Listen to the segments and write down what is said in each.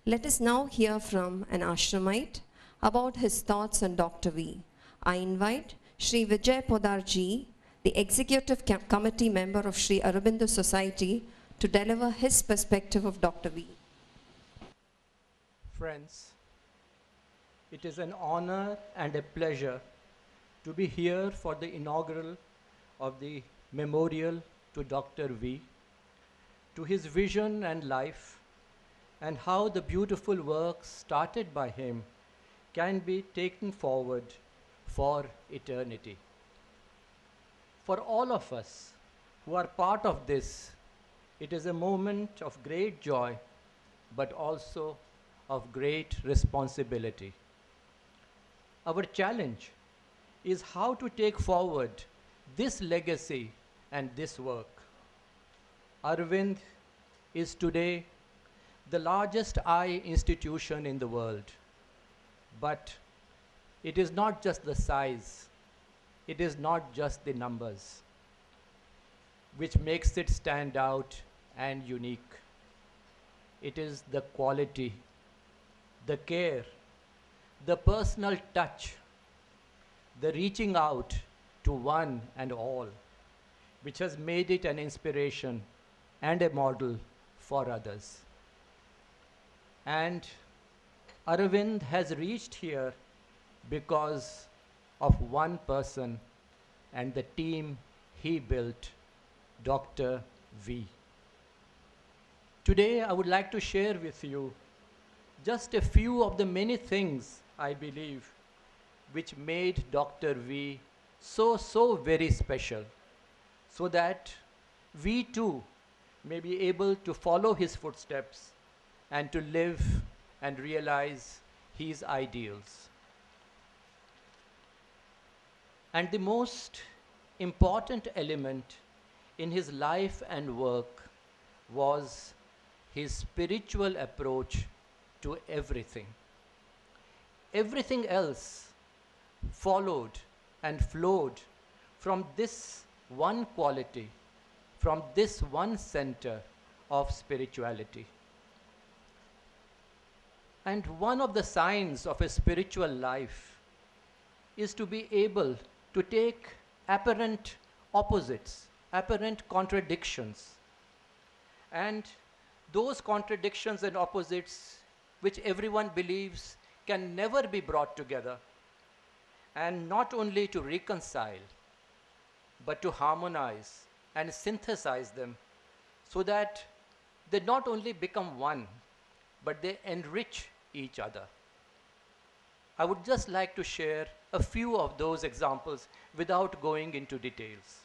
Let us now hear from an ashramite about his thoughts on Dr. V. I invite Sri Vijay Poddar ji, the Executive Committee member of Sri Aurobindo Society, to deliver his perspective of Dr. V. Friends, it is an honor and a pleasure to be here for the inaugural of the memorial to Dr. V, to his vision and life, and how the beautiful work started by him can be taken forward for eternity. For all of us who are part of this, it is a moment of great joy, but also of great responsibility. Our challenge is how to take forward this legacy and this work. Aravind is today the largest eye institution in the world, but it is not just the size, it is not just the numbers, which makes it stand out and unique. It is the quality, the care, the personal touch, the reaching out to one and all, which has made it an inspiration and a model for others. And Aravind has reached here because of one person and the team he built, Dr. V. Today, I would like to share with you just a few of the many things, I believe, which made Dr. V so very special, so that we too may be able to follow his footsteps and to live and realize his ideals. And the most important element in his life and work was his spiritual approach to everything. Everything else followed and flowed from this one quality, from this one center of spirituality. And one of the signs of a spiritual life is to be able to take apparent opposites, apparent contradictions, and those contradictions and opposites which everyone believes can never be brought together, and not only to reconcile, but to harmonize and synthesize them so that they not only become one, but they enrich each other. I would just like to share a few of those examples without going into details,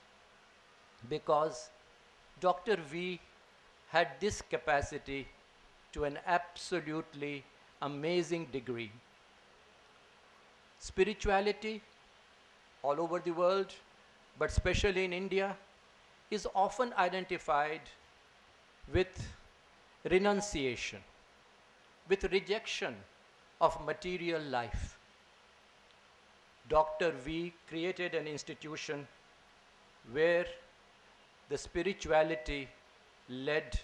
because Dr. V had this capacity to an absolutely amazing degree. Spirituality all over the world, but especially in India, is often identified with renunciation, with rejection of material life. Dr. V created an institution where the spirituality led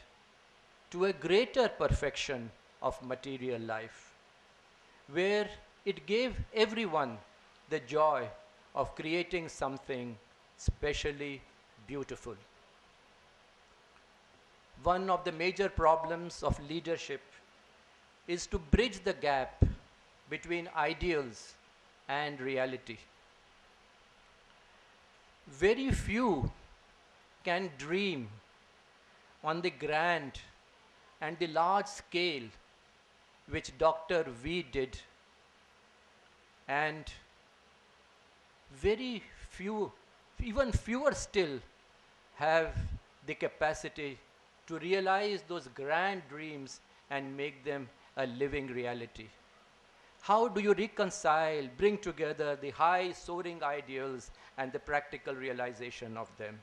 to a greater perfection of material life, where it gave everyone the joy of creating something specially beautiful. One of the major problems of leadership is to bridge the gap between ideals and reality. Very few can dream on the grand and the large scale which Dr. V did, and very few, even fewer still, have the capacity to realize those grand dreams and make them a living reality. How do you reconcile, bring together the high soaring ideals and the practical realization of them?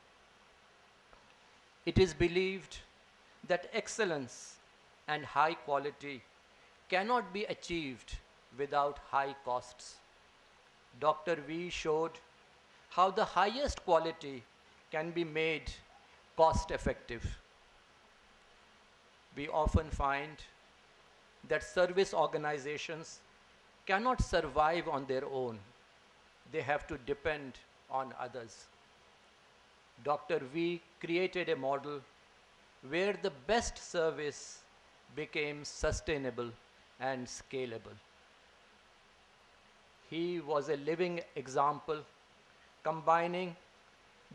It is believed that excellence and high quality cannot be achieved without high costs. Dr. V showed how the highest quality can be made cost effective. We often find that service organizations cannot survive on their own. They have to depend on others. Dr. V created a model where the best service became sustainable and scalable. He was a living example, combining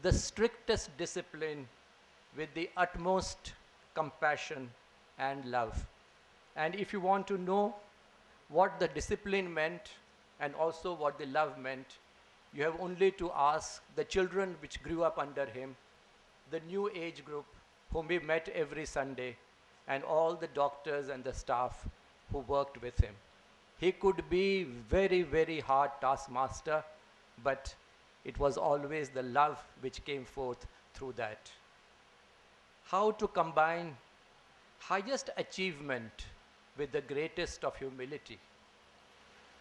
the strictest discipline with the utmost compassion and love. And if you want to know what the discipline meant and also what the love meant, you have only to ask the children which grew up under him, the new age group whom we met every Sunday, and all the doctors and the staff who worked with him. He could be very, very hard taskmaster, but it was always the love which came forth through that. How to combine highest achievement with the greatest of humility.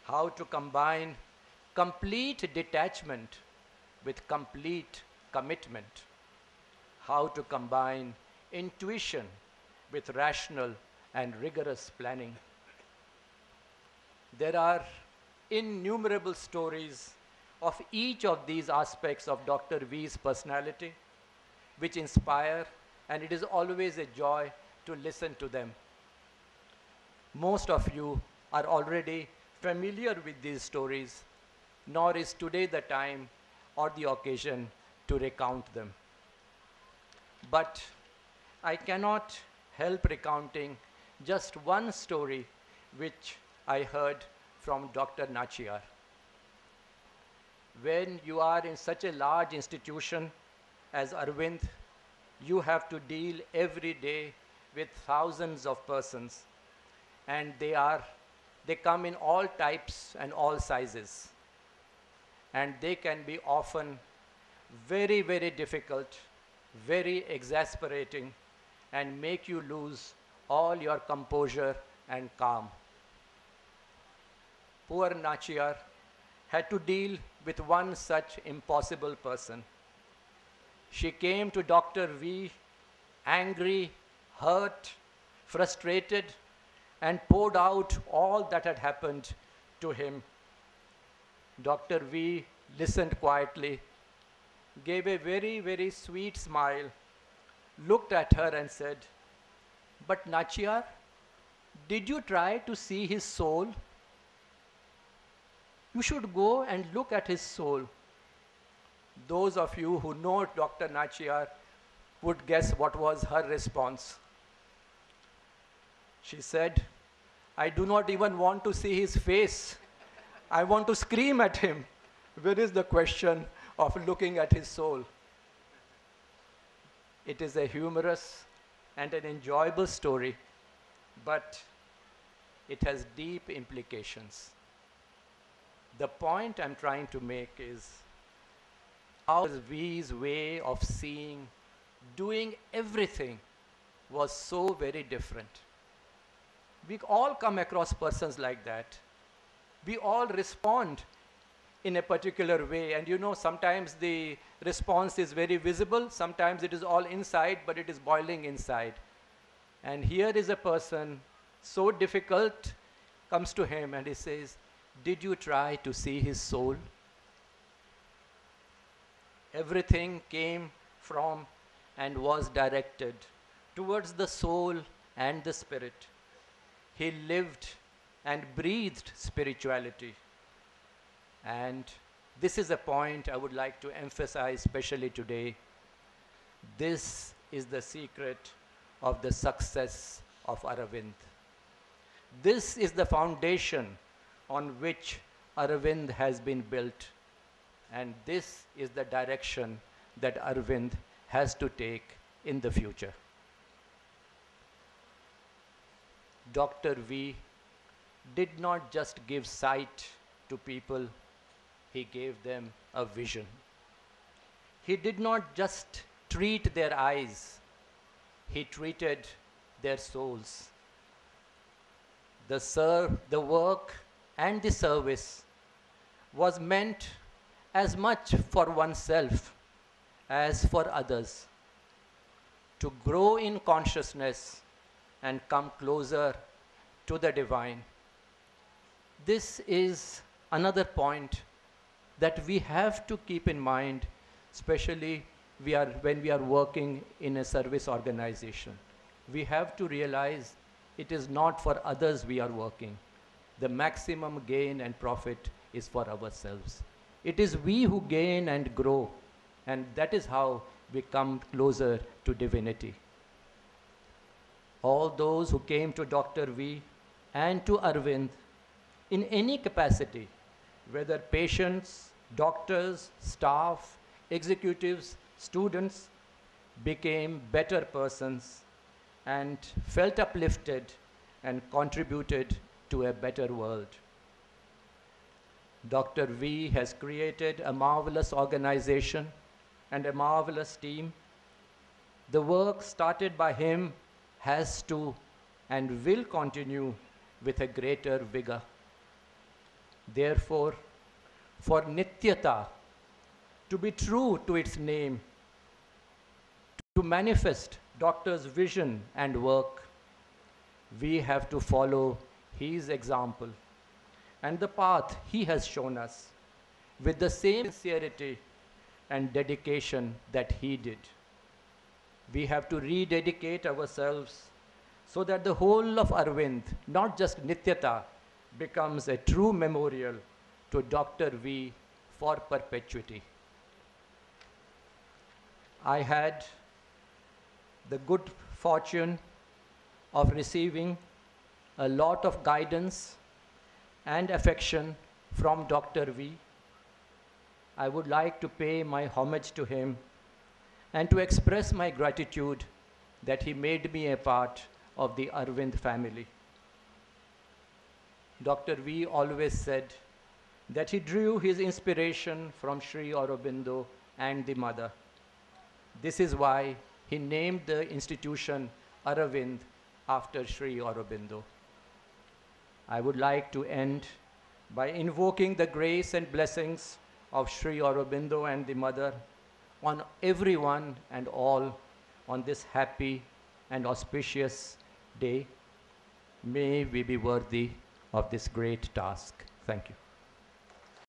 How to combine complete detachment with complete commitment. How to combine intuition with rational and rigorous planning. There are innumerable stories of each of these aspects of Dr. V's personality which inspire, and it is always a joy to listen to them. Most of you are already familiar with these stories, nor is today the time or the occasion to recount them. But I cannot help recounting just one story which I heard from Dr. Nachiar. When you are in such a large institution as Aravind, you have to deal every day with thousands of persons, and they come in all types and all sizes, and they can be often very, very difficult, very exasperating, and make you lose all your composure and calm. Poor Nachiar had to deal with one such impossible person. She came to Dr. V angry, hurt, frustrated, and poured out all that had happened to him. Dr. V listened quietly, gave a very, very sweet smile, looked at her and said, "But Nachiar, did you try to see his soul? You should go and look at his soul." Those of you who know Dr. Nachiar would guess what was her response. She said, "I do not even want to see his face. I want to scream at him. Where is the question of looking at his soul?" It is a humorous and an enjoyable story, but it has deep implications. The point I'm trying to make is how V's way of seeing, doing everything was so very different. We all come across persons like that. We all respond in a particular way, and you know, sometimes the response is very visible, sometimes it is all inside, but it is boiling inside. And here is a person so difficult comes to him and he says, "Did you try to see his soul?" Everything came from and was directed towards the soul and the spirit. He lived and breathed spirituality. And this is a point I would like to emphasize especially today. This is the secret of the success of Aravind. This is the foundation on which Aravind has been built. And this is the direction that Aravind has to take in the future. Dr. V did not just give sight to people, he gave them a vision. He did not just treat their eyes, he treated their souls. The work and the service was meant as much for oneself as for others, to grow in consciousness and come closer to the divine. This is another point that we have to keep in mind, especially when we are working in a service organization. We have to realize it is not for others we are working. The maximum gain and profit is for ourselves. It is we who gain and grow, and that is how we come closer to divinity. All those who came to Dr. V and to Aravind in any capacity, whether patients, doctors, staff, executives, students, became better persons and felt uplifted and contributed to a better world. Dr. V has created a marvelous organization and a marvelous team. The work started by him has to and will continue with a greater vigor. Therefore, for Nithyatha to be true to its name, to manifest Doctor's vision and work, we have to follow his example and the path he has shown us with the same sincerity and dedication that he did. We have to rededicate ourselves so that the whole of Aravind, not just Nithyatha, becomes a true memorial to Dr. V for perpetuity. I had the good fortune of receiving a lot of guidance and affection from Dr. V. I would like to pay my homage to him and to express my gratitude that he made me a part of the Aravind family. Dr. V always said that he drew his inspiration from Sri Aurobindo and the mother. This is why he named the institution Aravind after Sri Aurobindo. I would like to end by invoking the grace and blessings of Sri Aurobindo and the mother on everyone and all on this happy and auspicious day. May we be worthy of this great task. Thank you.